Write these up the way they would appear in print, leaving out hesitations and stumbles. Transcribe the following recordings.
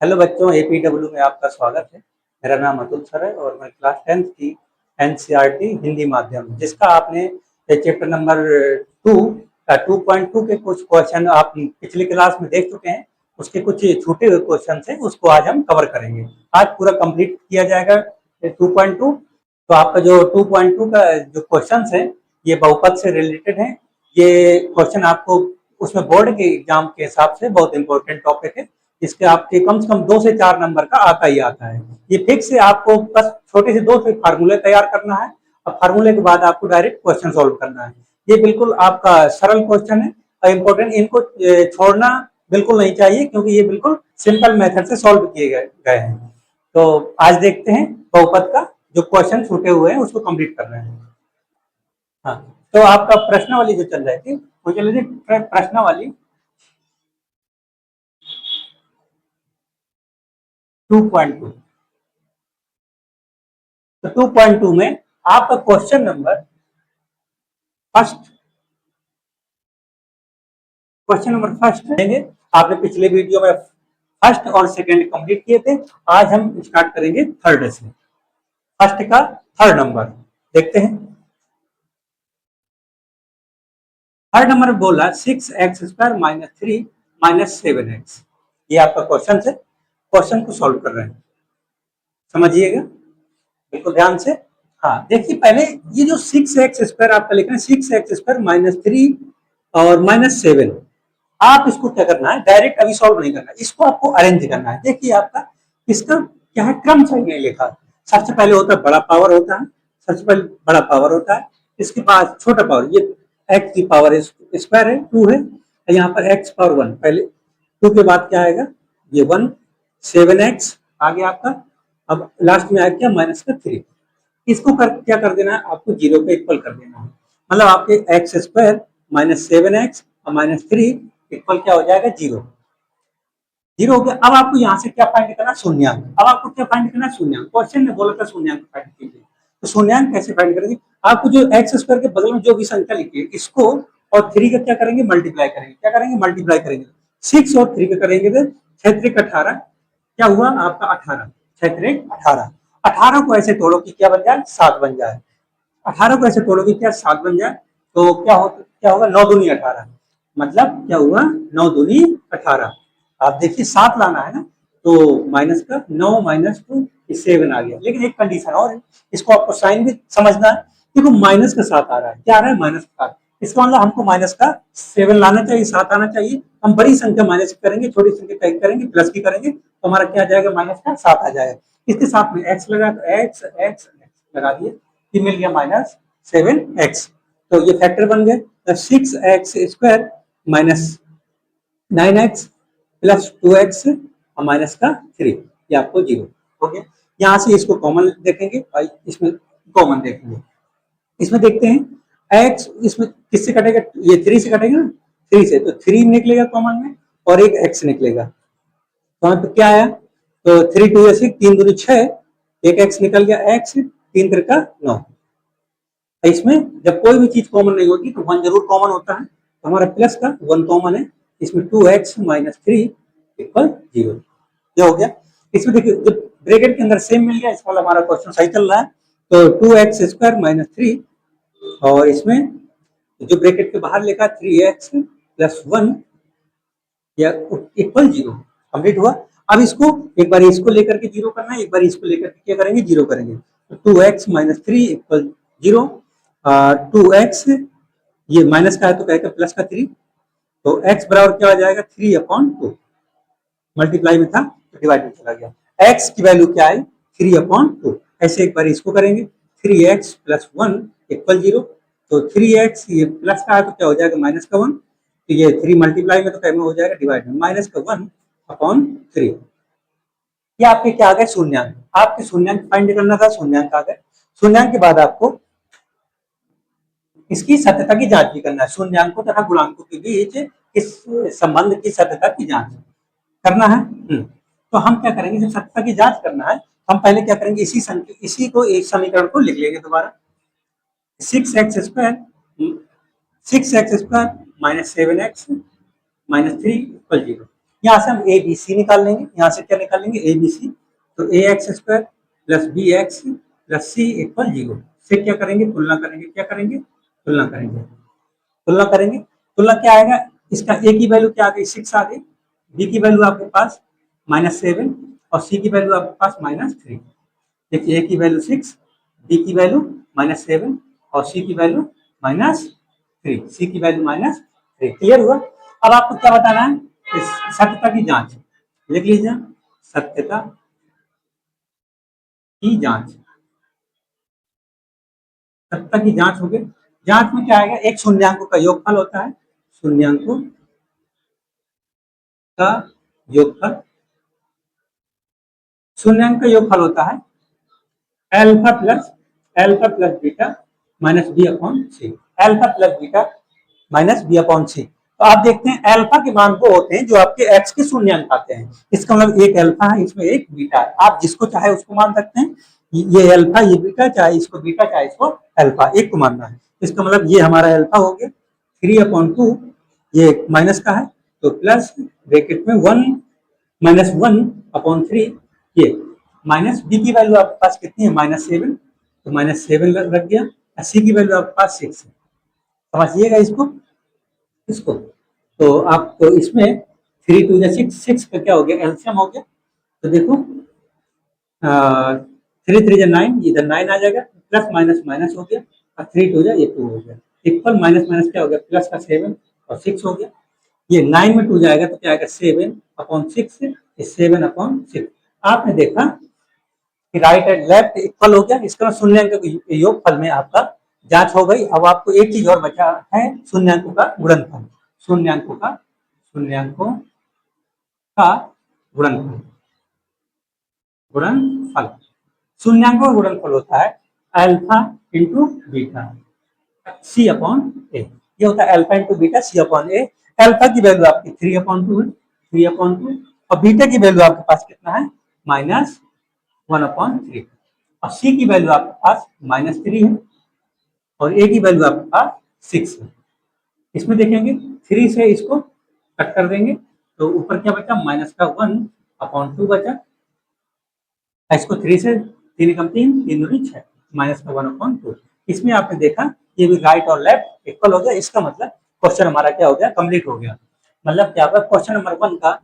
Hello बच्चों, एपीडब्ल्यू में आपका स्वागत है। मेरा नाम अतुल सर है और मैं क्लास 10th की एनसीईआरटी हिंदी माध्यम जिसका आपने चैप्टर नंबर 2 का 2.2 के कुछ क्वेश्चन आप पिछली क्लास में देख चुके हैं। उसके कुछ छूटे हुए क्वेश्चन हैं, उसको आज हम कवर करेंगे। आज पूरा कंप्लीट किया जाएगा 2.2। तो आपका जो 2.2 का जो क्वेश्चन है ये बहुपद से रिलेटेड है। ये क्वेश्चन आपको उसमें बोर्ड के एग्जाम के हिसाब से बहुत इंपॉर्टेंट टॉपिक है। इसके आपके कम से कम 2 से 4 नंबर का आता ही आता है। ये फिक्स है, आपको बस छोटे से 2 से फार्मूले तैयार करना है और फार्मूले के बाद आपको डायरेक्ट क्वेश्चन सॉल्व करना है। ये बिल्कुल आपका सरल क्वेश्चन है और इम्पोर्टेंट, इनको छोड़ना बिल्कुल नहीं चाहिए क्योंकि ये बिल्कुल सिंपल मेथड से सॉल्व किए गए हैं। तो आज देखते हैं बहुपद का जो क्वेश्चन छूटे हुए हैं उसको कंप्लीट कर रहे हैं। हाँ, तो आपका प्रश्नावली जो चल रही थी वो चल रही थी प्रश्नावली 2.2। तो 2.2 में आपका क्वेश्चन नंबर फर्स्ट देंगे। आपने पिछले वीडियो में फर्स्ट और सेकंड कंप्लीट किए थे। आज हम स्टार्ट करेंगे थर्ड से। फर्स्ट का थर्ड नंबर देखते हैं। थर्ड नंबर बोला 6x² - 3 - 7x। ये आपका क्वेश्चन है। क्वेश्चन को सॉल्व कर रहे हैं, समझिएगा बिल्कुल ध्यान से। हाँ, देखिए पहले ये जो 6x² आपका लिखना है 6x² - 3 और -7। आप इसको क्या करना है, डायरेक्ट अभी सॉल्व नहीं करना है, इसको आपको अरेंज करना है। देखिए आपका इसका क्या है, क्रम सही नहीं लिखा। सबसे पहले होता है बड़ा पावर होता है, सबसे पहले बड़ा पावर होता है, इसके बाद छोटा पावर। ये x की पावर स्क्वायर है, 2 है, यहाँ पर x पावर 1। पहले 2 के बाद क्या आएगा, ये 1, 7x आ गया आपका। अब लास्ट में आया क्या, -3। इसको क्या कर देना है आपको, 0 पे इक्वल कर देना है। मतलब आपके x² - 7x और -3 इक्वल क्या हो जाएगा, 0। 0 हो गया। अब आपको यहाँ से क्या फाइंड करना, शून्यंक। अब आपको क्या फाइंड करना है, शून्यंक। क्वेश्चन में बोला था शून्यंक फाइंड कीजिए। तो शून्यंक कैसे फाइंड करेंगे, आपको जो x² के बगल में जो भी संख्या लिखी है इसको और 3 का क्या करेंगे, मल्टीप्लाई करेंगे। क्या करेंगे, मल्टीप्लाई करेंगे। 6 और 3 का करेंगे तो 6 3 18, क्या हुआ आपका 18, 6 3 18। 18 को ऐसे तोड़ो कि क्या बन जाए, 7 बन जाए। 18 को ऐसे तोड़ोगे क्या, 7 बन जाए। तो क्या होगा, 9 दूनी 18। मतलब क्या हुआ, 9 दूनी 18। आप देखिए 7 लाना है ना, तो माइनस का 9 -2 7 आ गया। लेकिन एक कंडीशन और है, इसको आपको साइन भी समझना है। देखो माइनस का 7 आ रहा है, क्या आ रहा है, -7। इसका मतलब हमको माइनस का 7 लाना चाहिए, 7 आना चाहिए। हम बड़ी संख्या माइनस करेंगे, छोटी संख्या कहीं करेंगे, प्लस की करेंगे, तो हमारा क्या आ जाएगा, माइनस का 7 आ जाएगा। इसके साथ में एक्स लगा, तो एक्स एक्स लगा दिए, मिल गया -7x। तो ये फैक्टर बन गए। 6x² - 9x + 2x और माइनस का 3, ये आपको 0 हो गया। यहाँ से इसको कॉमन देखेंगे और इसमें कॉमन देखेंगे। इसमें देखते हैं x इसमें किससे कटेगा, ये 3 से कटेगा ना, 3 से, तो 3 निकलेगा कॉमन में और एक x निकलेगा। तो यहाँ पे क्या आया, तो 3 2 6, 3 दूनी 6, एक x निकल गया, x 3 3 9। इसमें जब कोई भी चीज कॉमन नहीं होती तो 1 जरूर कॉमन होता है, तो हमारा प्लस का 1 कॉमन है। इसमें 2x - 3 = 0। क्या हो गया, इसमें देखिए जब ब्रैकेट के अंदर सेम मिल गया, इस वाला हमारा क्वेश्चन सही चल रहा है। तो 2x² - 3 और इसमें जो ब्रैकेट के बाहर लिखा 3x + 1 या इक्वल 0 कंप्लीट हुआ। अब इसको एक बार इसको लेकर के 0 करना है, एक बार इसको लेकर के क्या करेंगे, 0 करेंगे। तो 2x - 3 = 0। 2x ये माइनस का है तो कहेगा प्लस का 3, तो x बराबर क्या आ जाएगा, 3/2। मल्टीप्लाई में था तो डिवाइड में चला गया। x की वैल्यू क्या है, 3/2। ऐसे एक बार इसको करेंगे, 3x + 1 = 0। तो 3x ये प्लस का है तो क्या हो जाएगा, -1। तो ये 3 मल्टीप्लाई में तो क्या हो जाएगा, डिवाइड में, -1/3। ये आपके क्या आ गए, शून्यंक। आपके शून्यंक फाइंड करना था, शून्यंक आ गए। शून्यंक के बाद आपको इसकी सत्यता की जांच भी करना है। शून्यंकों तथा गुणांकों के बीच इस संबंध की सत्यता की जांच करना है। तो हम क्या करेंगे, जब सत्यता की जांच करना है, हम पहले क्या करेंगे, इसी को एक समीकरण को लिख लेंगे दोबारा। 6x² - 7x - 3 = 0। यहाँ से हम ए बी सी निकाल लेंगे, यहाँ से क्या निकाल लेंगे ए बी सी, तो A x square plus B x plus C equal 0 से क्या करेंगे तुलना करेंगे, क्या करेंगे तुलना करेंगे, तुलना करेंगे, तुलना क्या आएगा, इसका ए की वैल्यू क्या आ गई 6 आ गई, बी की वैल्यू आपके पास -7 और सी की वैल्यू आपके पास -3। देखिए ए की वैल्यू 6, बी की वैल्यू -7 और सी की वैल्यू -3, सी की वैल्यू -3। क्लियर हुआ। अब आपको क्या बताना है, इस सत्यता की जांच लिख लीजिए, सत्यता की जांच, सत्यता की जांच हो गई। जांच में क्या आएगा, एक शून्यांकों का योगफल होता है, शून्यांकों का योगफल, शून्यांक का योगफल होता है alpha plus beta minus B upon C, alpha plus beta minus B upon C. तो आप देखते हैं अल्फा के मान वो होते हैं जो आपके एक्स के शून्यांक आते हैं, इसका मतलब एक अल्फा है, इसमें एक बीटा है, आप जिसको चाहे उसको मान सकते हैं, ये अल्फा ये बीटा, चाहे इसको बीटा चाहे इसको अल्फा, एक को मानना है। इसका मतलब ये हमारा अल्फा हो गया 3/2, ये माइनस का है तो प्लस ब्रैकेट में 1 -1/3, ये माइनस बी की वैल्यू आपके पास कितनी है -7, तो -7 लग गया, सी की वैल्यू आपके पास 6 है। समझिएगा इसको, इसको तो आपको इसमें 3 2 6, 6 का क्या हो गया एलसीएम हो गया, तो देखो 3 3 9, इधर 9 आ जाएगा, प्लस माइनस माइनस हो गया और 3 2 ये 2 हो गया, इक्वल माइनस माइनस क्या हो गया प्लस का 7 और 6 हो गया, ये 9 में 2 जाएगा तो क्या आएगा 7/6, 7/6। आपने देखा कि राइट एंड लेफ्ट इक्वल हो गया, इसका शून्यांक योगफल में आपका जांच हो गई। अब आपको एक चीज और बचा है, शून्यांकों का गुणनफल, शून्यांकों का गुणनफल, गुणनफल, शून्यांकों का गुणनफल होता है अल्फा इंटू बीटा सी अपॉन ए, ये होता है alpha into beta C upon A. Alpha की वैल्यू आपकी 3/2 है, 3/2 और बीटा की वैल्यू आपके पास कितना है -1/3 और सी की वैल्यू आपके पास -3 है और ए की वैल्यू आपके पास 6 है। इसमें देखेंगे 3 से इसको कट कर देंगे तो ऊपर क्या बचा -1/2 बचा, इसको 3 से 3 कम 3 3 दूनी 6 -1/2। इसमें आपने देखा ये भी राइट और लेफ्ट इक्वल हो गया, इसका मतलब क्वेश्चन हमारा क्या हो गया कंप्लीट हो गया। मतलब क्या हुआ, क्वेश्चन नंबर 1 का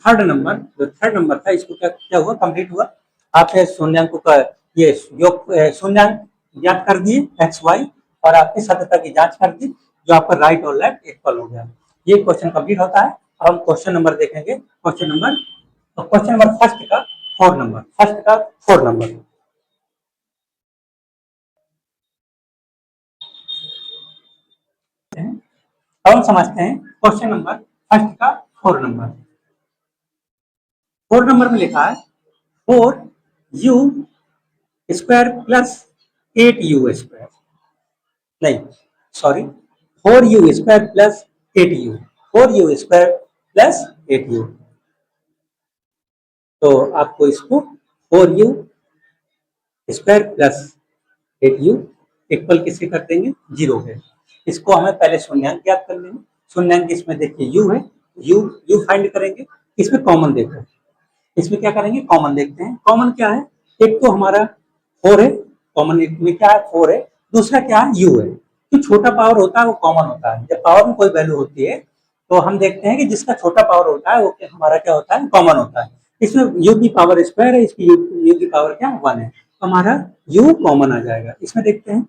थर्ड नंबर, जो थर्ड नंबर था इसको क्या क्या हुआ कंप्लीट हुआ। आपने शून्यांकों का ये योग शून्यांक ज्ञात कर दिए एक्स वाई और आपकी सत्यता की जांच कर दी, जो आपका राइट और लेफ्ट इक्वल हो गया। ये क्वेश्चन कंप्लीट होता है। अब हम क्वेश्चन नंबर देखेंगे, क्वेश्चन नंबर फर्स्ट का 4 नंबर, फर्स्ट का 4 नंबर। अब हम समझते हैं क्वेश्चन नंबर फर्स्ट का 4 नंबर। 4 नंबर में लिखा है 4u square plus 8u square, नहीं sorry 4u square plus 8u, 4u square plus 8u। तो आपको इसको 4u square plus 8u equal किससे कर देंगे 0 है। इसको हमें पहले शून्यांक ज्ञात कर लेंगे। शून्यांक इसमें देखिए u है, u फाइंड करेंगे, इसमें कॉमन देखो, इसमें क्या करेंगे कॉमन देखते हैं। कॉमन क्या है, एक तो हमारा 4 है, कॉमन एक में क्या है 4 है, दूसरा क्या है u है। जो छोटा पावर होता है वो कॉमन होता है, जब पावर में कोई वैल्यू होती है तो हम देखते हैं कि जिसका छोटा पावर होता है वो हमारा क्या होता है कॉमन होता है। इसमें u की पावर स्क्वायर है, इसकी u की पावर क्या 1 है, तो हमारा u कॉमन आ जाएगा। इसमें देखते हैं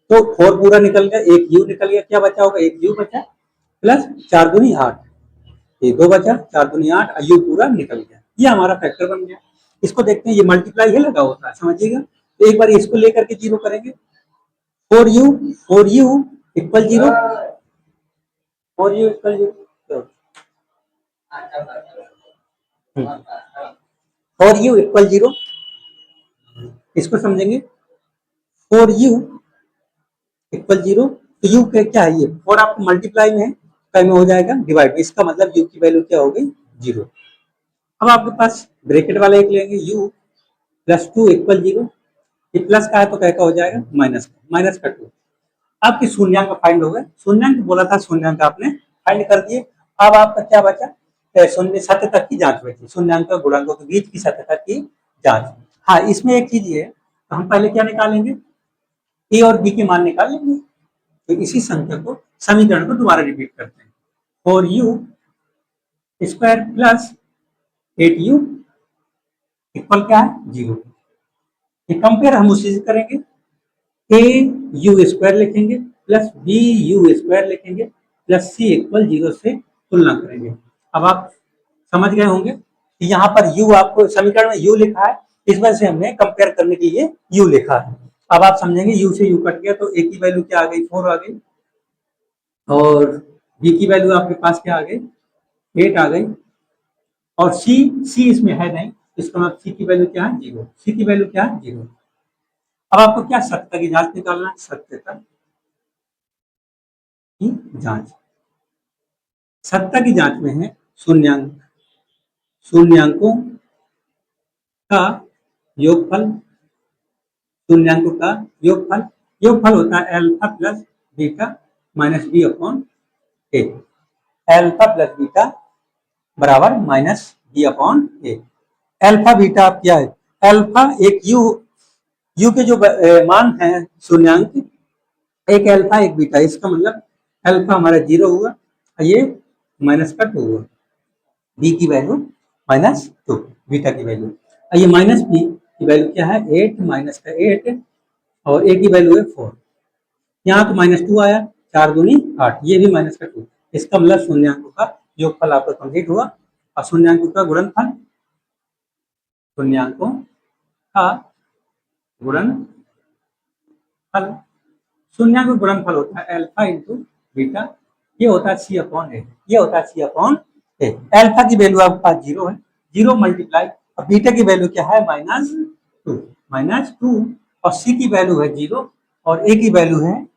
तो 4 पूरा निकल गया, एक u निकल गया, क्या बचा होगा एक u बचा प्लस 4 दूनी 8, ये 2 बचा 4 दूनी 8, u पूरा निकल गया, ये हमारा फैक्टर बन गया। इसको देखते हैं, ये मल्टीप्लाई है लगा होता है समझिएगा, तो एक बार इसको लेकर के जीरो करेंगे, 4u equal 0, 4u equal 0, 4u equal 0, इसको समझेंगे 4u इक्वल 0, तो u क्या है ये 4 आपको मल्टीप्लाई में है, कई में हो जाएगा डिवाइड, इसका मतलब u की वैल्यू क्या हो गई 0। अब आपके पास ब्रैकेट वाला एक लेंगे u प्लस 2 इक्वल 0, ये प्लस का है तो क्या हो जाएगा माइनस का 2। आपकी शून्यांक फाइंड हो गए, शून्यांक बोला था शून्यांक आपने फाइंड कर दिए। अब आपका क्या बचा शून्य सत्य तक की जांच हुई थी, शून्यांक और गुणांकों के बीच की सत्यता की जांच। हाँ, इसमें एक चीज ये, तो हम पहले क्या निकालेंगे, ए और बी के मान निकाल लेंगे। तो इसी संख्या को, समीकरण को दोबारा रिपीट करते हैं। 4u square plus 8u equal क्या है, 0। कंपेयर हम उसी से करेंगे, ए यू स्क्वायर लिखेंगे प्लस बी यू स्क्वायर लिखेंगे प्लस सी इक्वल 0 से तुलना करेंगे। अब आप समझ गए होंगे कि यहाँ पर u, आपको समीकरण में u लिखा है, इस वजह से हमने कंपेयर करने के लिए u लिखा है। अब आप समझेंगे u से u कट गया तो a की वैल्यू क्या आ गई, 4 आ गई, और b की वैल्यू आपके पास क्या आ गई, 8 आ गई, और c इसमें है नहीं, इसका मतलब c की वैल्यू क्या है, 0। c की वैल्यू क्या है, 0। अब आपको क्या सत्यता की जांच निकालना है, सत्यता की जांच। सत्यता की जांच में है शून्यांकों का योगफल, शून्यांकों का योगफल, योगफल होता है alpha plus beta minus B upon A. Alpha plus beta बराबर minus B upon A. Alpha beta आप क्या है, अल्फा एक यू के जो मान है शून्यांक, एक अल्फा एक बीटा, इसका मतलब अल्फा हमारा 0 हुआ, ये माइनस का 2 हुआ, बी की वैल्यू -2, बीटा की वैल्यू, ये माइनस बी की वैल्यू क्या है, 8 माइनस का 8, और ए की वैल्यू है 4। यहाँ तो -2 आया, 4 दूनी 8, ये भी माइनस का 2। इसका मतलब शून्यांकों का योगफल आपका कंप्लीट हुआ। और शून्यांकों का गुणनफल, शून्यांकों का गुणनफल, शून्यांक गुणनफल होता है अल्फा इंटू बीटा, ये होता है सी अपॉन ए, ये होता है सी अपॉन ए। अल्फा की वैल्यू आपके पास 0 है, 0 मल्टीप्लाई, और बीटा की वैल्यू क्या है, -2, और सी की वैल्यू है 0, और ए की वैल्यू है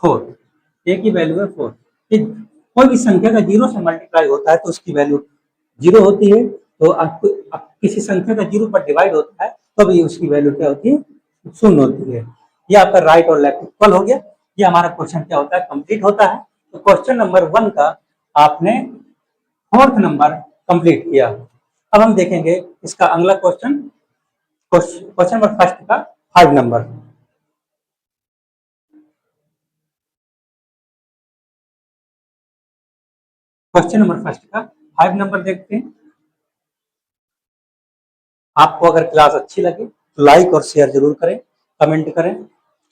4, ए की वैल्यू है 4। कोई भी संख्या का 0 से मल्टीप्लाई होता है तो उसकी वैल्यू 0 होती है, तो आपको किसी संख्या का 0 पर डिवाइड होता है तो भी उसकी वैल्यू क्या होती है, 0 होती है। ये आपका राइट और लेफ्ट इक्वल हो गया। ये हमारा क्वेश्चन क्या होता है, कंप्लीट होता है। तो क्वेश्चन नंबर 1 का आपने 4th नंबर कंप्लीट किया। अब हम देखेंगे इसका अगला क्वेश्चन, क्वेश्चन नंबर फर्स्ट का 5 नंबर। क्वेश्चन नंबर फर्स्ट का 5 नंबर देखते हैं। आपको अगर क्लास अच्छी लगे तो लाइक और शेयर जरूर करें, कमेंट करें,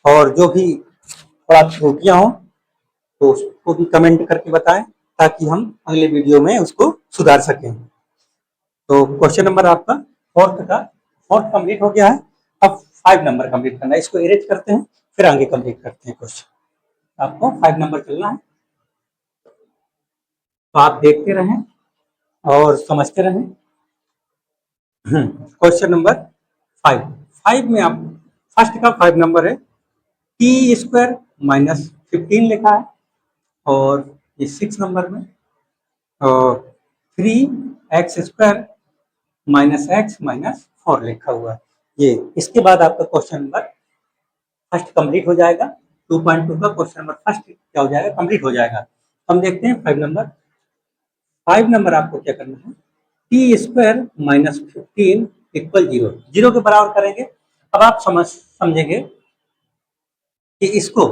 और जो भी थोड़ा त्रुटियां हो तो उसको भी कमेंट करके बताएं ताकि हम अगले वीडियो में उसको सुधार सकें। तो क्वेश्चन नंबर आपका 4th कंप्लीट हो गया है। अब 5 नंबर कंप्लीट करना है, इसको इरेज करते हैं फिर आगे कंप्लीट करते हैं क्वेश्चन। आपको 5 नंबर चलना है, तो आप देखते रहें और समझते रहें। क्वेश्चन नंबर 5 में आप फर्स्ट का 5 नंबर है, टी स्क्वायर -15 लिखा है, और ये 6 नंबर में, और 3x स्क्वायर -x-4 लिखा हुआ है। ये इसके बाद आपका क्वेश्चन नंबर फर्स्ट कंप्लीट हो जाएगा। 2.2 का क्वेश्चन नंबर फर्स्ट क्या हो जाएगा, कंप्लीट हो जाएगा। हम देखते हैं 5 नंबर आपको क्या करना है, टी स्क्वायर -15 इक्वल 0, 0 के बराबर करेंगे। अब आप समझेंगे कि इसको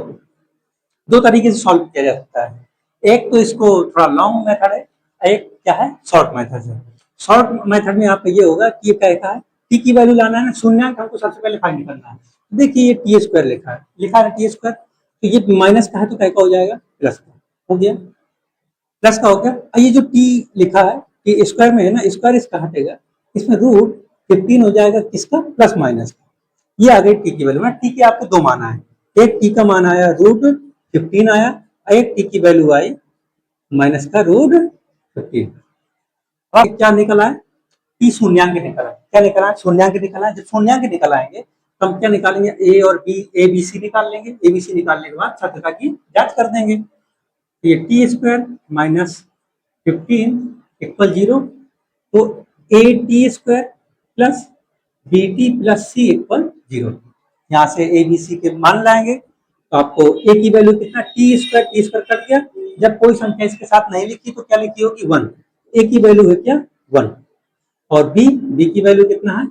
दो तरीके से सॉल्व किया जा सकता है। एक तो इसको थोड़ा लॉन्ग मेथड है, एक क्या है, शॉर्ट मेथड है। शॉर्ट मेथड में आपका ये होगा कि ये कहता है टी की वैल्यू लाना है, शून्यांक हमको सबसे पहले फाइंड करना है। देखिए ये टी स्क्वायर लिखा है टी स्क्वायर, तो ये माइनस का है तो क्या हो जाएगा, प्लस का हो गया, प्लस का हो गया। और ये जो टी लिखा है ये स्क्वायर में है ना, स्क्वायर इसका हटेगा, इसमें रूट 15 हो जाएगा, किसका, प्लस माइनस का। ये आ गई टी की वैल्यू। टी के आपको 2 मान आए, एक टी का मान आया √15 आया, एक टी की वैल्यू आई माइनस का √15। अब क्या निकला है, टी शून्यांक निकला है। क्या निकला है, शून्यांक निकला है। जब शून्यांक निकल आएंगे तो हम क्या निकालेंगे, ए और बी, ए बी सी निकाल लेंगे। ए बी सी निकालने के बाद सत्यता की जांच कर देंगे। ये टी स्क्वायर -15 इक्वल 0, तो A T square plus B T plus C equal 0। यहाँ से ए बी सी के मान लाएंगे तो आपको ए की वैल्यू कितना, टी स्क्वायर कट गया। जब कोई संख्या इसके साथ नहीं लिखी तो क्या लिखी होगी, 1। ए की वैल्यू है क्या 1 और बी की वैल्यू कितना है,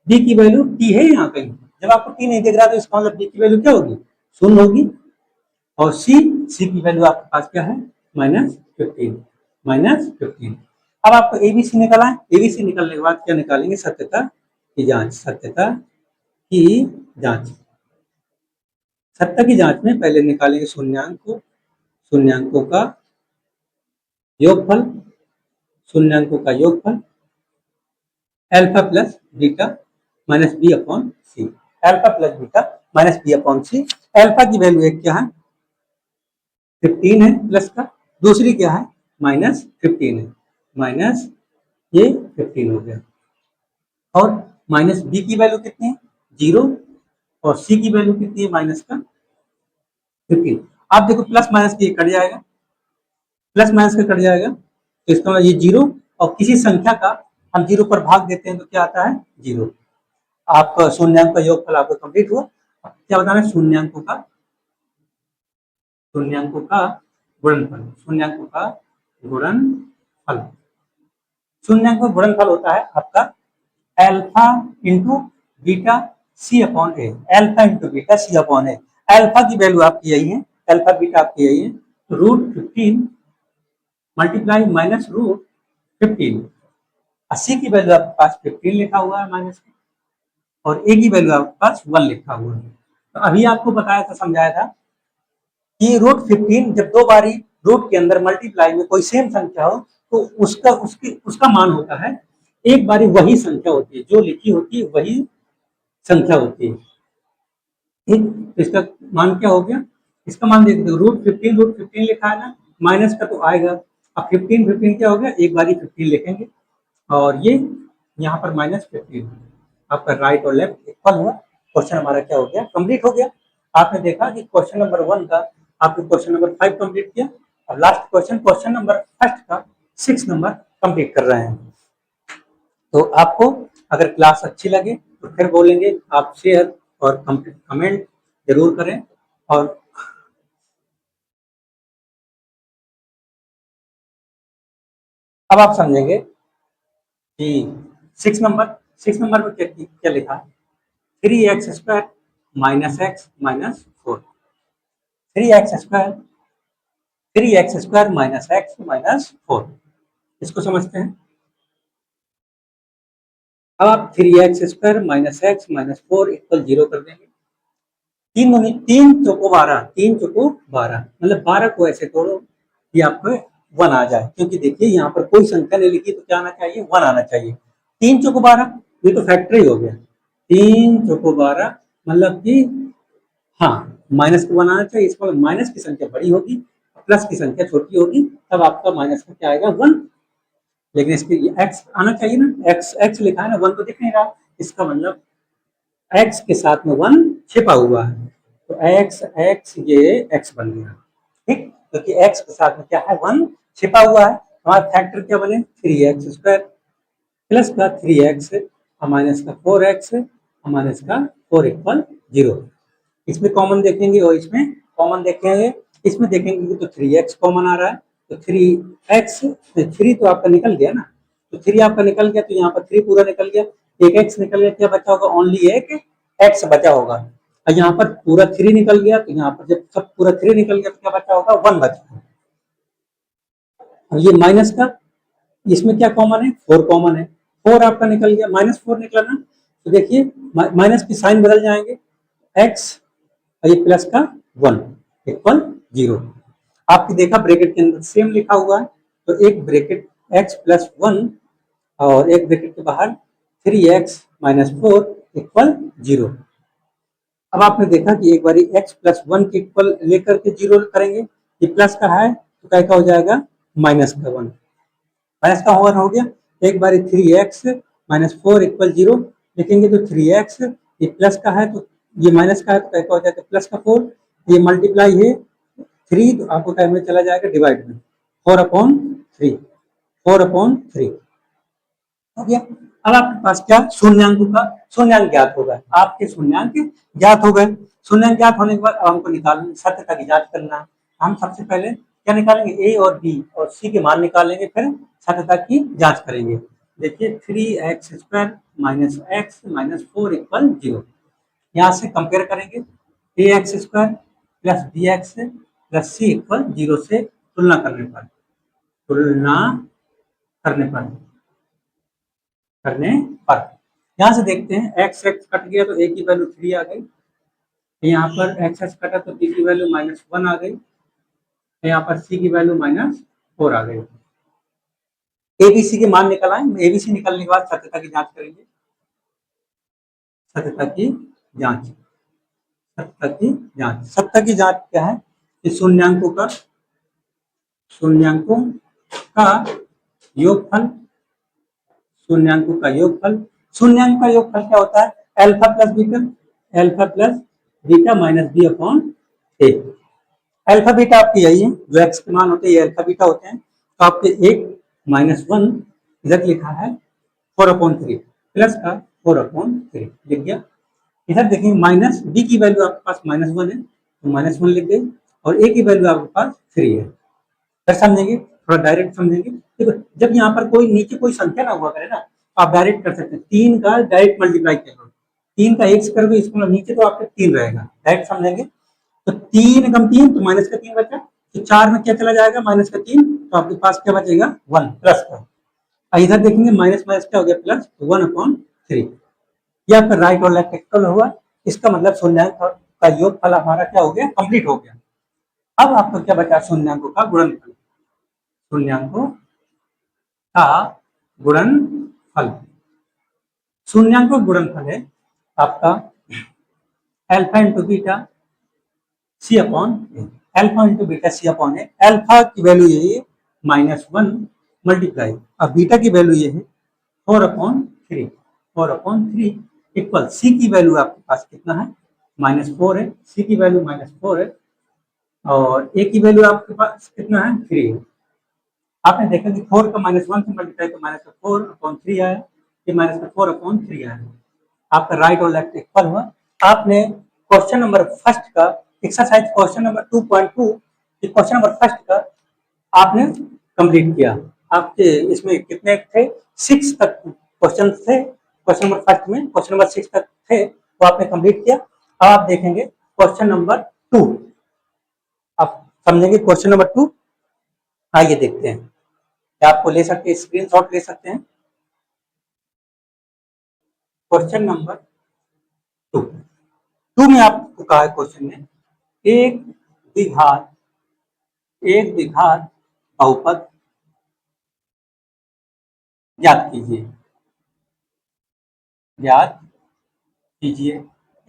बी की वैल्यू टी है यहाँ कहीं, जब आपको टी नहीं दिख रहा तो इसका मतलब बी की वैल्यू क्या होगी, शून्य होगी। और सी की वैल्यू आपके पास क्या है -15 -15। अब आपको एबीसी निकाला है, एबीसी निकलने के बाद क्या निकालेंगे, सत्यता की जांच। सत्यता की जांच, सत्ता की जांच में पहले निकालेंगे शून्यांकों का योगफल, शून्यांकों का योगफल alpha plus beta minus B upon C, alpha plus beta minus B upon C. Alpha की वैल्यू एक क्या है 15 है प्लस का, दूसरी क्या है -15 है, माइनस ये 15 हो गया। और माइनस बी की वैल्यू कितनी है 0 और सी की वैल्यू कितनी है माइनस का 15। आप देखो प्लस माइनस की कट जाएगा, प्लस माइनस का कट जाएगा तो इसका मतलब ये 0 और किसी संख्या का हम 0 पर भाग देते हैं तो क्या आता है 0। आप शून्यांक का योगफल आपका कंप्लीट हुआ। क्या बताना है शून्यांकों का गुणनफल, शून्यांकों का गुणनफल। शून्यांक का गुणनफल होता है आपका alpha into beta C upon A, alpha into beta C upon A. Alpha की वैल्यू आपकी यही है, अल्फा बीटा आपकी यही है, तो √15 मल्टीप्लाई माइनस √15। 80 की वैल्यू आपके पास 15 लिखा हुआ है माइनस में, और ए की वैल्यू आपके पास 1 लिखा हुआ है। तो अभी आपको बताया था, समझाया था कि √15 जब दो बारी रूट के अंदर मल्टीप्लाई में कोई सेम संख्या हो तो उसका मान होता है, एक बारी वही संख्या होती है, जो लिखी होती है वही संख्या होती है। ठीक, तो इसका मान क्या हो गया, इसका मान देख दो √15 लिखा है ना, माइनस का तो आएगा। अब 15 क्या हो गया, एक बारी 15 लिखेंगे और ये यहाँ पर -15, आपका राइट और लेफ्ट इक्वल हुआ। क्वेश्चन हमारा क्या हो गया, कंप्लीट हो गया। आपने देखा कि क्वेश्चन नंबर 1 का आपने क्वेश्चन नंबर 5 कंप्लीट किया और लास्ट क्वेश्चन नंबर फर्स्ट का 6 नंबर कंप्लीट कर रहे हैं। तो आपको अगर क्लास अच्छी लगे तो फिर बोलेंगे आप शेयर और कमेंट जरूर करें। और अब आप समझेंगे कि 6 नंबर में क्या क्या लिखा है, 3x² minus x minus 4, 3x² minus x minus 4, इसको समझते हैं। अब आप 3x² minus x minus 4 equal 0 कर देंगे। 3 चौको 12 मतलब 12 को ऐसे तोड़ो कि आपको 1 आ जाए, क्योंकि देखिए यहाँ पर कोई संख्या नहीं लिखी तो क्या आना चाहिए 1 आना चाहिए। 3 चौको 12 ये तो फैक्टर ही हो गया, 3 चौको 12 मतलब कि हाँ माइनस को 1 आना चाहिए, इसमें माइनस की संख्या बड़ी होगी प्लस की संख्या छोटी होगी, तब आपका माइनस का क्या आएगा 1। लेकिन इसके एक्स आना चाहिए ना, एक्स लिखा है ना, 1 तो दिख नहीं रहा, इसका मतलब एक्स के साथ में 1 छिपा हुआ है, तो एक्स ये एक्स बन गया। ठीक, क्योंकि एक्स के साथ में क्या है 1 छिपा हुआ है। हमारा फैक्टर क्या बने 3x² प्लस का 3x माइनस का 4x माइनस का 4 इक्वल 0। इसमें कॉमन देखेंगे और इसमें कॉमन देखेंगे, इसमें देखेंगे तो 3x कॉमन आ रहा है, तो 3x 3 तो आपका निकल गया ना, तो 3 आपका निकल गया तो यहाँ पर 3 पूरा निकल गया, एक x निकल गया, क्या बचा होगा ओनली एक x बचा होगा। और यहाँ पर पूरा 3 निकल गया तो यहाँ पर जब सब पूरा 3 निकल गया तो क्या बचा होगा 1 बचा। और ये माइनस का, इसमें क्या कॉमन है 4 कॉमन है, 4 आपका निकल गया, -4 निकला ना, तो देखिए माइनस की साइन बदल जाएंगे, x और ये प्लस का 1 इक्वल 0। आपने देखा ब्रैकेट के अंदर सेम लिखा हुआ है, तो एक ब्रैकेट x प्लस 1 और एक ब्रैकेट के बाहर 3x माइनस 4 इक्वल 0। अब आपने देखा कि एक बार x प्लस 1 के इक्वल लेकर के 0 करेंगे, ये प्लस का है तो क्या हो जाएगा माइनस का 1, माइनस का 1 हो गया। एक बार 3x माइनस 4 इक्वल 0 लिखेंगे तो 3x ये प्लस का है तो ये माइनस का है तो क्या हो जाएगा प्लस का 4, ये मल्टीप्लाई है 3 तो आपको टाइम में चला जाएगा डिवाइड में 4/3, 4/3 हो गया। अब आपके पास क्या शून्यांक ज्ञात होगा, आपके शून्यांक ज्ञात हो गए। शून्यांक ज्ञात होने के बाद अब हमको निकालना सत्यता की जांच करना है। हम सबसे पहले क्या निकालेंगे, ए और बी और सी के मान निकालेंगे, फिर सत्यता की जांच करेंगे। देखिए 3x² minus x minus 4 equal 0। यहाँ से कंपेयर करेंगे, ax² plus bx plus C equal 0 से तुलना करने पर यहाँ से देखते हैं x कट गया तो a की वैल्यू 3 आ गई, यहाँ पर x कटा तो b की वैल्यू -1 आ गई, यहाँ पर c की वैल्यू -4 आ गई। एबीसी के मान निकल आए, एबीसी निकलने के बाद सत्यता की जांच करेंगे। सत्यता की जांच सत्यता की जांच क्या है कि शून्यांकों का योगफल शून्यांक का योगफल क्या होता है, alpha plus beta minus B upon A. Alpha beta आपके यही है, जो एक्स के मान होते हैं ये अल्फा बीटा होते हैं। तो आपके 1 - 1 इधर लिखा है 4/3 प्लस का 4/3 लिख गया। इधर देखिए माइनस बी की वैल्यू आपके पास -1 है तो -1 लिख गई, और ए की वैल्यू आपके पास 3 है। फिर समझेंगे, थोड़ा डायरेक्ट समझेंगे। देखो जब यहाँ पर कोई नीचे कोई संख्या ना हुआ करे ना, आप डायरेक्ट कर सकते हैं। 3 का डायरेक्ट मल्टीप्लाई कर लो, 3 का 1 से करोगे, इसको नीचे तो आपके 3 रहेगा, डायरेक्ट समझेंगे। तो 3 कम 3 तो माइनस का 3 बचा, तो 4 में क्या चला जाएगा, -3, तो आपके पास क्या बचेगा 1 प्लस का। इधर देखेंगे माइनस माइनस क्या हो गया प्लस, 1/3। यह आपका राइट और लेफ्ट इक्वल हुआ, इसका मतलब शून्यांक का योगफल हमारा क्या हो गया, कंप्लीट हो गया। अब आपको क्या बचा, शून्यांकों का गुणनफल। शून्यांकों का गुणनफल गुणनफल है आपका alpha into beta C upon A. Alpha into beta C upon A. Alpha की वैल्यू ये है -1 मल्टीप्लाई, अब बीटा की वैल्यू ये है 4/3 इक्वल सी की वैल्यू आपके पास कितना है, -4 है। सी की वैल्यू -4 है और ए की वैल्यू आपके पास कितना है, 3 है। आपने देखा कि 4 का -1 से मल्टीप्लाई तो -4/3 आया, ये -4/3 आया। आपका राइट और लेफ्ट इक्वल हुआ। आपने क्वेश्चन नंबर फर्स्ट का exercise question number 2.2 question number first का आपने कंप्लीट किया। आपके इसमें कितने थे, 6 तक क्वेश्चन थे क्वेश्चन नंबर फर्स्ट में, क्वेश्चन नंबर 6 तक थे तो आपने कंप्लीट किया। अब आप देखेंगे क्वेश्चन नंबर 2, आप समझेंगे क्वेश्चन नंबर 2। आइए देखते हैं, क्या आपको ले सकते हैं, स्क्रीनशॉट ले सकते हैं। क्वेश्चन नंबर 2 में आपको कहा है क्वेश्चन में एक द्विघात बहुपद ज्ञात कीजिए।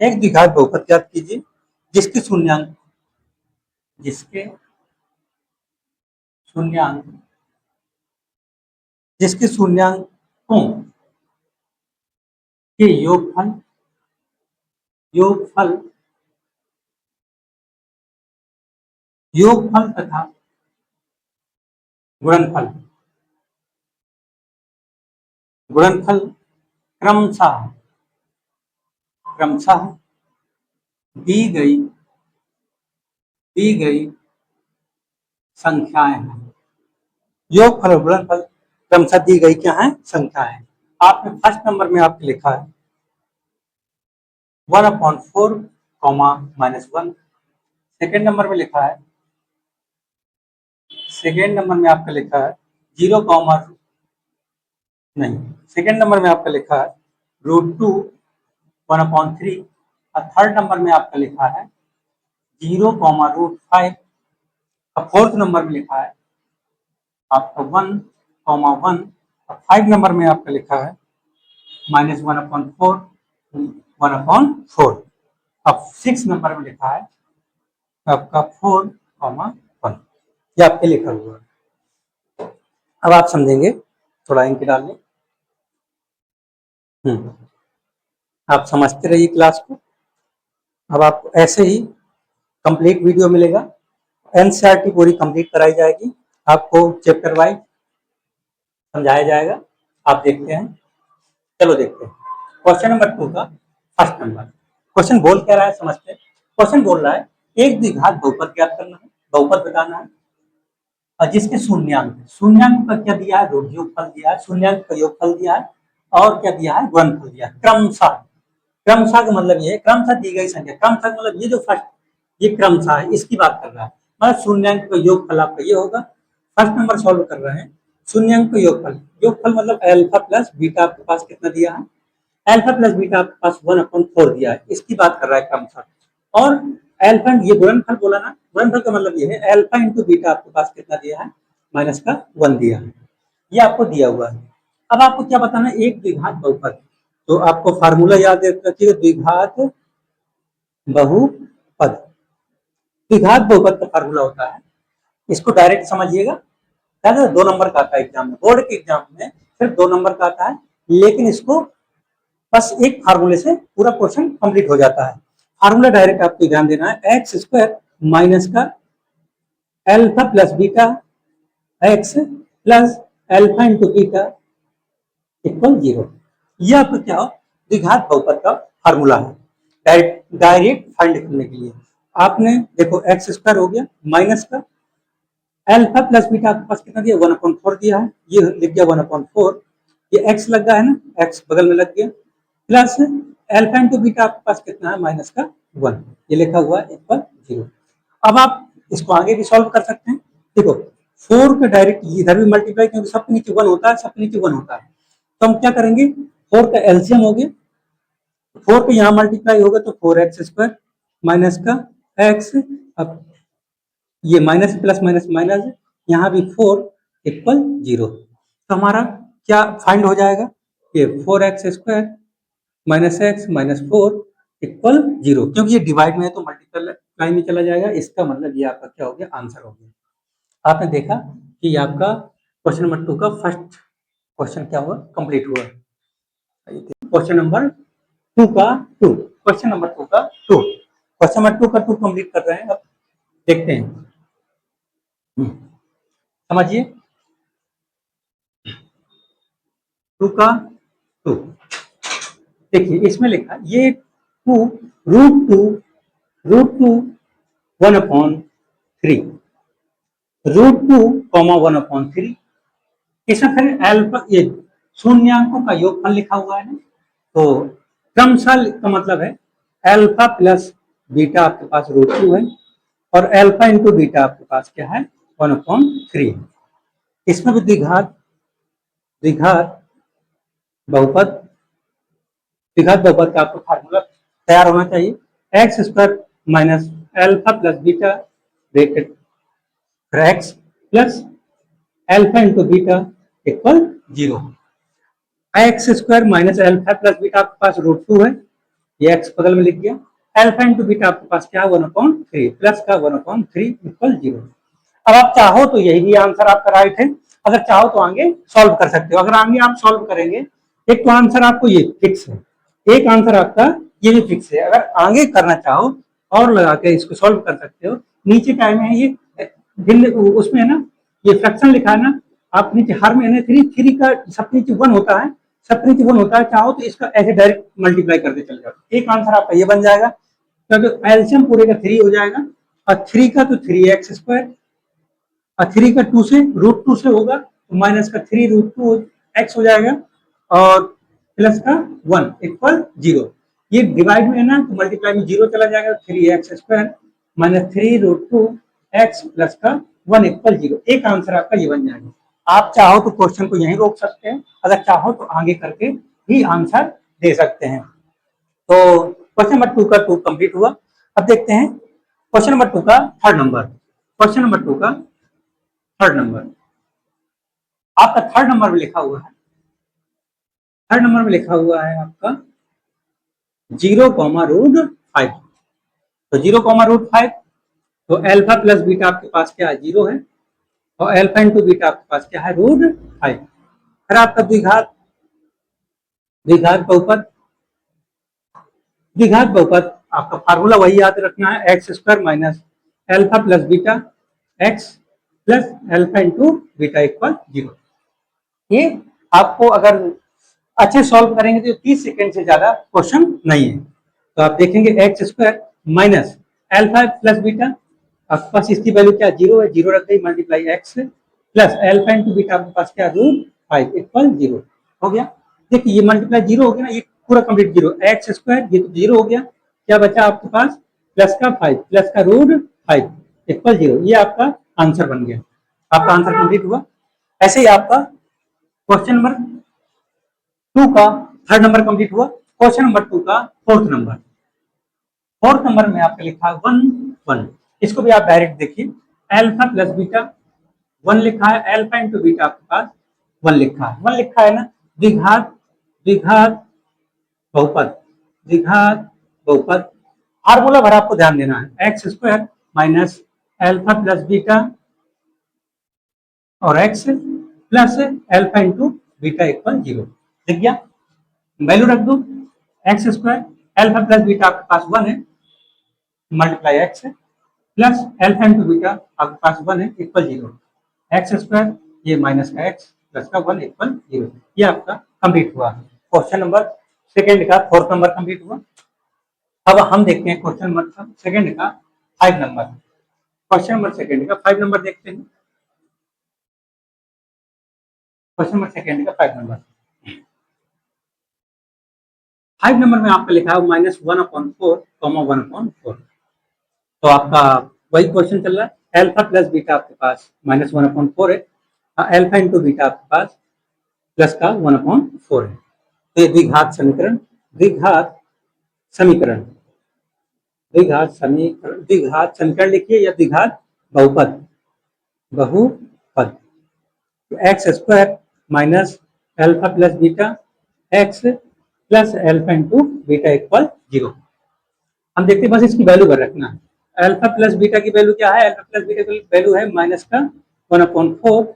एक द्विघात बहुपद ज्ञात कीजिए जिसके शून्यांकों के योगफल तथा गुणनफल क्रमशः दी गई संख्याएं हैं। योगफल और गुणनफल क्रमशः दी गई क्या है, संख्याएं। आपने फर्स्ट नंबर में आपने लिखा है 1/4, -1। सेकेंड नंबर में लिखा है, सेकेंड नंबर में आपका लिखा है 0, नहीं, सेकेंड नंबर में आपका लिखा है √2 1/3, और थर्ड नंबर में आपका लिखा है 0, √5, और फोर्थ नंबर में लिखा है आपका 1, 1, और 5 नंबर में आपका लिखा है -1/4, 1/4। अब 6 नंबर में लिखा है आपका 4, 1। ये आपके लिखा हुआ है। अब आप समझेंगे, थोड़ा इनके डाल लें। आप समझते रहिए क्लास को। अब आपको ऐसे ही कंप्लीट वीडियो मिलेगा, एनसीईआरटी पूरी कंप्लीट कराई जाएगी, आपको चैप्टर वाइज समझाया जाएगा। आप देखते हैं, चलो देखते हैं क्वेश्चन नंबर 2 का फर्स्ट नंबर। क्वेश्चन बोल क्या रहा है समझते हैं। क्वेश्चन बोल रहा है एक द्विघात बहुपद ज्ञात करना है, बहुपद बताना है। और जिसके शून्यांक का क्या दिया है, योगफल दिया है, शून्यांक का योगफल दिया है, और क्या दिया है, गुणनफल दिया है। क्रमशः, क्रमशः का मतलब ये है, क्रमशः दी गई संख्या, क्रमशः का मतलब ये जो फर्स्ट, ये क्रमशः है, इसकी बात कर रहा है। मतलब शून्यांक का योगफल आपका ये होगा। फर्स्ट नंबर सॉल्व कर रहे हैं, शून्यांक का योगफल, योगफल मतलब अल्फा प्लस बीटा आपके पास कितना दिया है, अल्फा प्लस बीटा आपके पास 1/4 दिया है, इसकी बात कर रहा है क्रमशः। और अल्फा, ये गुणनफल बोला ना, गुणनफल का मतलब ये है अल्फा इंटू बीटा आपके पास कितना दिया है, माइनस का 1 दिया है, ये आपको दिया हुआ है। अब आपको क्या बताना है, एक द्विघात बहुपद, तो आपको फार्मूला याद रखिए, द्विघात बहुपद, द्विघात बहुपद का फार्मूला होता है, इसको डायरेक्ट समझिएगा। क्या 2 नंबर का आता है एग्जाम में, बोर्ड के एग्जाम में सिर्फ 2 नंबर का आता है, लेकिन इसको बस एक फार्मूले से पूरा क्वेश्चन कंप्लीट हो जाता है। फार्मूला डायरेक्ट आपको ध्यान देना है, एक्स स्क्वायर माइनस का alpha plus beta x plus alpha into beta equal 0। यह आपको क्या हो, द्विघात बहुपद का फार्मूला है, डायरेक्ट फाइंड करने के लिए। आपने देखो एक्स स्क्वायर हो गया माइनस का अल्फा प्लस बीटा आपके पास कितना दिया, 1/4 दिया है, ये लिख दिया 1/4, ये एक्स लग गया है ना, एक्स बगल में लग गया, प्लस अल्फा इंटू बीटा आपके पास कितना है, माइनस का 1, ये लिखा हुआ है इक्वल 0। अब आप इसको आगे भी सॉल्व कर सकते हैं। देखो 4 का डायरेक्ट इधर भी मल्टीप्लाई, क्योंकि सबके नीचे 1 होता है, सबके नीचे 1 होता है, तो हम क्या करेंगे, 4 का एलसीएम हो गया, 4 का यहाँ मल्टीप्लाई होगा तो 4x स्क्वायर माइनस का x, अब ये माइनस प्लस माइनस माइनस, यहाँ भी 4 इक्वल 0, तो हमारा क्या फाइंड हो जाएगा, ये 4x square minus x minus 4 equal 0, क्योंकि ये डिवाइड में है तो मल्टीप्लाई में चला जाएगा, इसका मतलब ये आपका क्या हो गया, आंसर हो गया। आपने देखा कि ये आपका क्वेश्चन नंबर 2 का फर्स्ट क्वेश्चन क्या हुआ, कंप्लीट हुआ। क्वेश्चन नंबर 2 का 2, क्वेश्चन नंबर 2 का 2, क्वेश्चन नंबर 2 का 2 कंप्लीट कर रहे हैं। अब देखते हैं, समझिए 2 का 2, देखिए इसमें लिखा ये 2 रूट टू 1/3, √2, 1/3, इसमें फिर अल्फा, ये शून्यांकों का योगफल लिखा हुआ है ना, तो क्रमशः का मतलब है अल्फा प्लस बीटा आपके पास √2 है, और अल्फा इंटू बीटा आपके पास क्या है, 1/3 है। इसमें भी द्विघात द्विघात बहुपद, द्विघात बहुपद का आपको फार्मूला तैयार होना चाहिए, x square minus alpha plus beta bracket x plus alpha into beta equal 0। X square minus alpha plus beta आपके पास √2 है, ये एक्स बगल में लिख दिया, अल्फा इंटू बीटा आपके पास क्या है, 1/3, प्लस का 1/3 इक्वल 0। अब आप चाहो तो यही भी आंसर आपका राइट है, अगर चाहो तो आगे सॉल्व कर सकते हो। अगर आगे आप सॉल्व करेंगे, एक तो आंसर आपको ये फिक्स है, एक आंसर आपका ये भी फिक्स है। अगर आगे करना चाहो और लगा के इसको सॉल्व कर सकते हो। नीचे टाइम है ये उसमें है ना, ये फ्रैक्शन लिखा है ना, आप नीचे हर में 3 का सबके नीचे 1 होता है, सबके नीचे 1 होता है, चाहो तो इसका ऐसे डायरेक्ट मल्टीप्लाई करते चले जाओ, एक आंसर आपका ये बन जाएगा, क्योंकि एलसीएम पूरे का 3 हो जाएगा, और 3 का तो 3x स्क्वायर, और 3 का 2 से √2 से होगा तो माइनस का 3 √2 x हो जाएगा, और प्लस का 1 इक्वल 0। ये डिवाइड में है ना, तो मल्टीप्लाई में 0 चला जाएगा, 3x square minus 3 √2 x plus का 1 इक्वल 0। एक आंसर आपका ये बन जाएगा। आप चाहो तो क्वेश्चन को यहीं रोक सकते हैं, अगर चाहो तो आगे करके भी आंसर दे सकते हैं। तो क्वेश्चन नंबर 2 का 2 कंप्लीट हुआ। अब देखते हैं क्वेश्चन नंबर 2 का थर्ड नंबर, क्वेश्चन नंबर 2 का थर्ड नंबर, आपका थर्ड नंबर में लिखा हुआ है, थर्ड नंबर में लिखा हुआ है आपका 0,√5, तो 0,√5, तो अल्फा प्लस बीटा आपके पास क्या है, 0 है, और अल्फा इंटू बीटा आपके पास क्या है, √5। फिर आपका द्विघात द्विघात बहुपद, द्विघात बहुपद आपका फार्मूला वही याद रखना है, x square minus alpha plus beta x plus alpha into beta equal 0। ये आपको अगर अच्छे सॉल्व करेंगे तो 30 सेकंड से ज्यादा क्वेश्चन नहीं है। तो आप देखेंगे x square minus alpha plus beta आपके पास इसकी वैल्यू क्या 0 है, 0 रख गई, multiply x plus alpha into beta आपके पास क्या रूट 5 इक्वल 0 हो गया। देखिए ये मल्टीप्लाई 0 हो गया ना, ये पूरा कंप्लीट 0, एक्स स्क्वायर ये तो 0 हो गया, क्या बचा आपके पास प्लस का 5 प्लस का रूट 5 इक्वल 0, ये आपका आंसर बन गया, आपका आंसर कंप्लीट हुआ। ऐसे ही आपका क्वेश्चन नंबर 2 का थर्ड नंबर कंप्लीट हुआ। क्वेश्चन नंबर 2 का फोर्थ नंबर में आपका लिखा 1 1, इसको भी आप डायरेक्ट देखिए, अल्फा प्लस बीटा 1 लिखा है, अल्फा इंटू बीटा आपके पास 1 लिखा है, 1 लिखा है ना, द्विघात द्विघात बहुपद, द्विघात बहुपद, फार्मूला भर आपको ध्यान देना है, x square minus alpha plus beta और x plus alpha into beta equal 0, दिख गया, वैल्यू रख दो, x square alpha plus beta आपके पास 1 है, multiply x plus alpha into beta आपके पास 1 है इक्वल 0, एक्स स्क्वायर ये माइनस का एक्स प्लस का 1 इक्वल 0, ये आपका कंप्लीट हुआ। क्वेश्चन नंबर सेकंड का फोर्थ नंबर कंप्लीट हुआ। अब हम देखते हैं क्वेश्चन नंबर सेकंड का 5 नंबर, क्वेश्चन नंबर सेकंड का 5 नंबर देखते हैं, क्वेश्चन नंबर सेकंड का 5 नंबर, 5 नंबर में आपका लिखा है माइनस 1/4 1/4, तो आपका वही क्वेश्चन चल रहा है, अल्फा प्लस बीटा आपके पास माइनस 1/4 है, अल्फा इंटू बीटा आपके पास प्लस का 1/4 है, तो ये द्विघात समीकरण, द्विघात समीकरण, द्विघात समीकरण, द्विघात समीकरण लिखिए या द्विघात बहुपद, बहुपद, x square minus alpha plus beta x plus alpha into beta equal 0। हम देखते हैं बस इसकी वैल्यू भर रखना है, अल्फा प्लस बीटा की वैल्यू क्या है, अल्फा प्लस बीटा की वैल्यू है माइनस का 1/4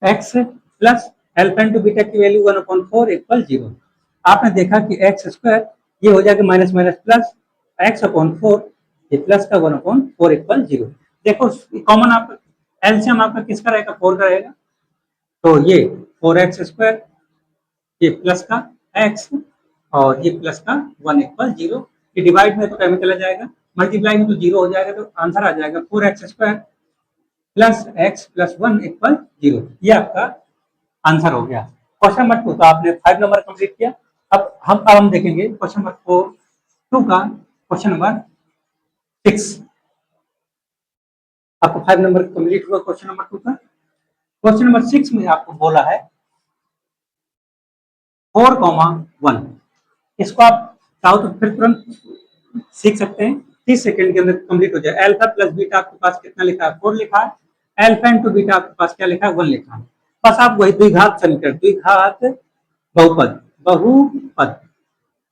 x plus alpha into beta की वैल्यू 1/4 इक्वल 0। आपने देखा कि एक्स स्क्वायर ये हो जाएगा minus minus plus x upon 4, ये प्लस का 1/4 इक्वल 0। देखो कॉमन आपका एलसीएम आपका किसका रहेगा, 4 का रहेगा, तो ये 4x स्क्वायर ये प्लस का x और ये प्लस का 1 इक्वल 0, ये डिवाइड में तो टाइम में चला जाएगा, मल्टीप्लाई में तो 0 हो जाएगा, तो आंसर आ जाएगा 4x square plus x plus 1 equal 0, ये आपका आंसर हो गया। क्वेश्चन नंबर 2 तो आपने 5 नंबर कंप्लीट किया। अब हम देखेंगे क्वेश्चन नंबर 2 का क्वेश्चन नंबर 6, आपको 5 नंबर कंप्लीट हुआ क्वेश्चन नंबर 2 का। क्वेश्चन नंबर 6 में आपको बोला है 4,1, इसको आप चाहो तो फिर तुरंत सीख सकते हैं, 30 सेकंड के अंदर कंप्लीट हो जाए। अल्फा प्लस बीटा आपके पास कितना लिखा है, 4 लिखा है, अल्फा इंटू बीटा आपके पास क्या लिखा है, 1 लिखा है, बस आप वही द्विघात समीकरण, द्विघात बहुपद, बहुपद,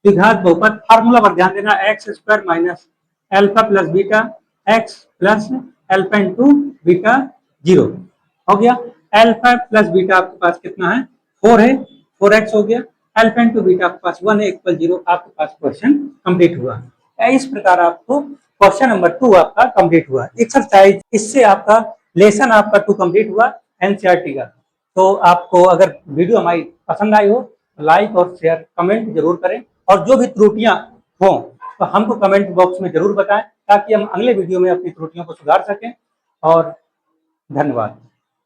द्विघात बहुपद, फार्मूला पर ध्यान देना, x square minus alpha plus beta x plus alpha into beta 0 हो गया। अल्फा प्लस बीटा आपके पास कितना है, 4 है, 4x हो गया, अल्फा इंटू बीटा आपके पास 1 है इक्वल 0, आपके पास क्वेश्चन कंप्लीट हुआ। इस प्रकार आपको क्वेश्चन नंबर 2 आपका कंप्लीट हुआ। एक्सरसाइज, इससे आपका लेसन आपका 2 कंप्लीट हुआ एनसीईआरटी का। तो आपको अगर वीडियो हमारी पसंद आई हो तो लाइक और शेयर कमेंट जरूर करें, और जो भी त्रुटियां हो तो हमको कमेंट बॉक्स में जरूर बताएं, ताकि हम अगले वीडियो में अपनी त्रुटियों को सुधार सकें। और धन्यवाद।